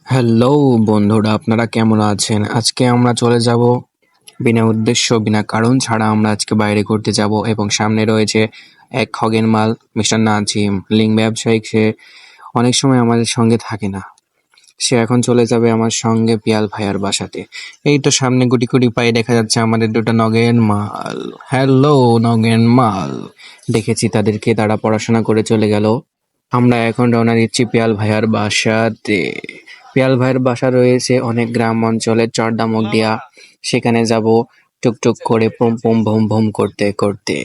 Hello বন্ধুরা, আপনারা কেমন আছেন? আজকে আমরা চলে যাব বিনা উদ্দেশ্য, বিনা কারণ ছাড়া আমরা আজকে বাইরে ঘুরতে যাব এবং সামনে রয়েছে এক খগেন মাল, মিস্টার নাজিম, লিঙ্ক ব্যবসায়িক। সে অনেক সময় আমাদের সঙ্গে থাকে না। সে এখন চলে যাবে আমার সঙ্গে পিয়াল ভাইয়ার বাসাতে। এই তো সামনে গুটি গুটি পায়ে দেখা যাচ্ছে আমাদের দুটো নগেন মাল। হ্যালো নগেন মাল, দেখেছি তাদেরকে, তারা পড়াশোনা করে চলে গেল। আমরা এখন রওনা দিচ্ছি পিয়াল ভাইয়ার বাসাতে। পিয়াল ভাইয়ের বাসা রয়েছে অনেক গ্রাম অঞ্চলের চরদামুখদিয়া। সেখানে যাব টুকটুক করে পুম পুম ভুম ভুম করতে করতে।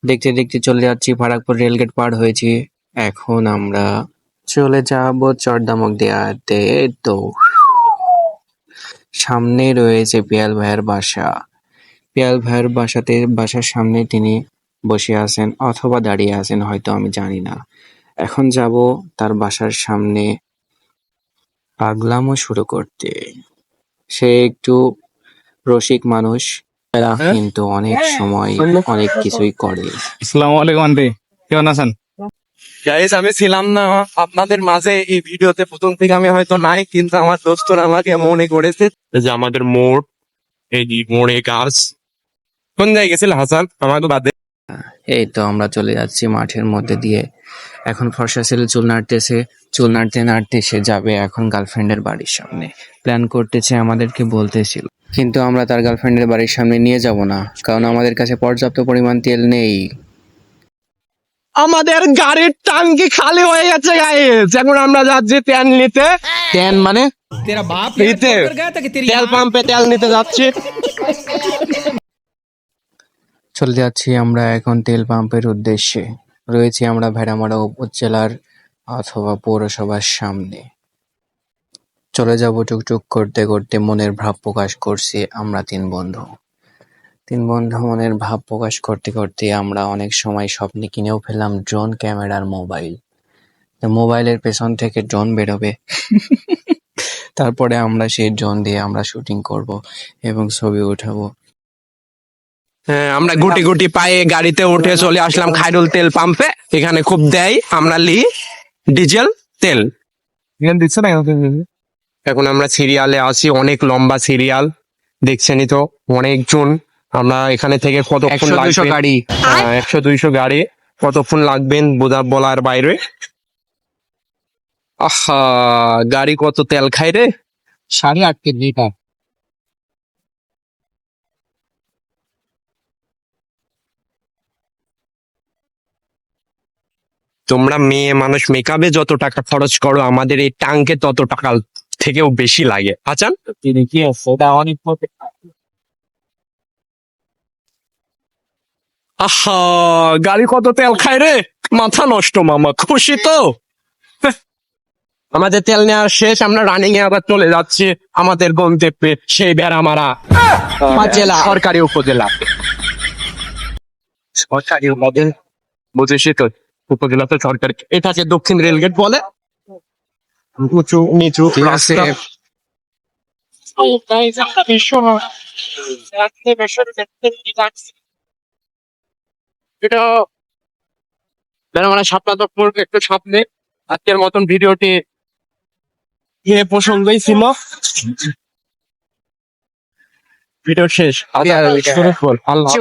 দেখতে দেখতে চলে যাচ্ছি, ফারাকপুর রেলগেট পার হয়েছি। এখন আমরা চলে যাব চরদামুখদিয়াতে। এই তো সামনে রয়েছে পিয়াল ভাইয়ের বাসা। পিয়াল ভাইয়ের বাসার সামনে তিনি বসে আছেন অথবা দাঁড়িয়ে আছেন, হয়তো আমি জানি না। এখন যাব তার বাসার সামনে পাগলামো শুরু করতে। সে একটু রসিক মানুষ, কিন্তু অনেক সময় অনেক কিছুই করে। আসসালামু আলাইকুম আন্টি, কেমন আছেন? গাইস, আমি ছিলাম না আপনাদের মাঝে এই ভিডিওতে, প্রথম থেকে আমি হয়তো নাই, কিন্তু আমার দোস্তরা আমাকে মনে করেছে যে আমাদের মোড়, এই মোড়ে গাছ কোন জায়গায় গেছিল হাসান আমাকে বাদে। এই তো আমরা চলে যাচ্ছি মাঠের মধ্যে দিয়ে। এখন ফর্সা ছেলে চুল নাড়তেছে, চুল নাড়তে নাড়তে সে যাবে এখন গার্লফ্রেন্ডের বাড়ির সামনে। প্ল্যান করতেছে, আমাদেরকে বলতেছিল, কিন্তু আমরা তার গার্লফ্রেন্ডের বাড়ির সামনে নিয়ে যাব না, কারণ আমাদের কাছে পর্যাপ্ত পরিমাণ তেল নেই। আমাদের গাড়ির টাঙ্কি খালি হয়ে গেছে গাইস, এখন আমরা যাচ্ছি তেল নিতে। তেল মানে নিতে, তেল পাম্পে তেল নিতে যাচ্ছি। চলে যাচ্ছি আমরা এখন তেল পাম্পের উদ্দেশ্যে। রয়েছি আমরা ভেড়ামারা উপজেলার অথবা পৌরসভার সামনে। চলে যাব টুকটুক করতে করতে। মনের ভাব প্রকাশ করছি আমরা তিন বন্ধু মনের ভাব প্রকাশ করতে করতে আমরা অনেক সময় স্বপ্নে কিনেও ফেললাম ড্রোন ক্যামেরার মোবাইল। তো মোবাইলের পেছন থেকে ড্রোন বেরোবে, তারপরে আমরা সেই ড্রোন দিয়ে আমরা শুটিং করব এবং ছবি উঠাবো। হ্যাঁ, আমরা গুটি গুটি পায়ে গাড়িতে উঠে চলে আসলাম খায়রুল তেল পাম্পে। এখানে খুব দেয়, আমরা লি ডিজেল তেল। এখানে দিচ্ছে না এখন আমরা সিরিয়ালে আছি, অনেক লম্বা সিরিয়াল, দেখছেনই তো অনেকজন। আমরা এখানে থেকে কতক্ষণ 100-200 লাগবে? গাড়ি। 100-200 গাড়ি, কতক্ষণ লাগবেন বলার বাইরে। আহা, গাড়ি কত তেল খাই রে! 8.5 কেজি। তোমরা মেয়ে মানুষ মেকআপে যত টাকা খরচ করো, আমাদের এই টাঙ্কে তত টাকা থেকেও বেশি লাগে। আচ্ছা, কি আছে এটা অনেক আহা, গাড়ি কত তেল খায় রে! মাথা নষ্ট মামা, খুশি তো? আমাদের তেল নেওয়া শেষ, আমরা রানিং এ আবার চলে যাচ্ছি আমাদের গন্তব্যে, সেই বেড়ামারা জেলা, সরকারি উপজেলা। সরকারি উপজেলা বুঝেছি তো, উপজেলা তো সরকারি। এটাকে দক্ষিণ রেলগেট বলে। উঁচু নিচু ঠিক আছে, রাস্তা। এটা বেড়ামারা শাপলা চত্বর একটু সামনে। আজকের মতন ভিডিওটি এ প্রসঙ্গই ছিল, ভিডিও শেষ। আল্লাহ। আল্লাহ।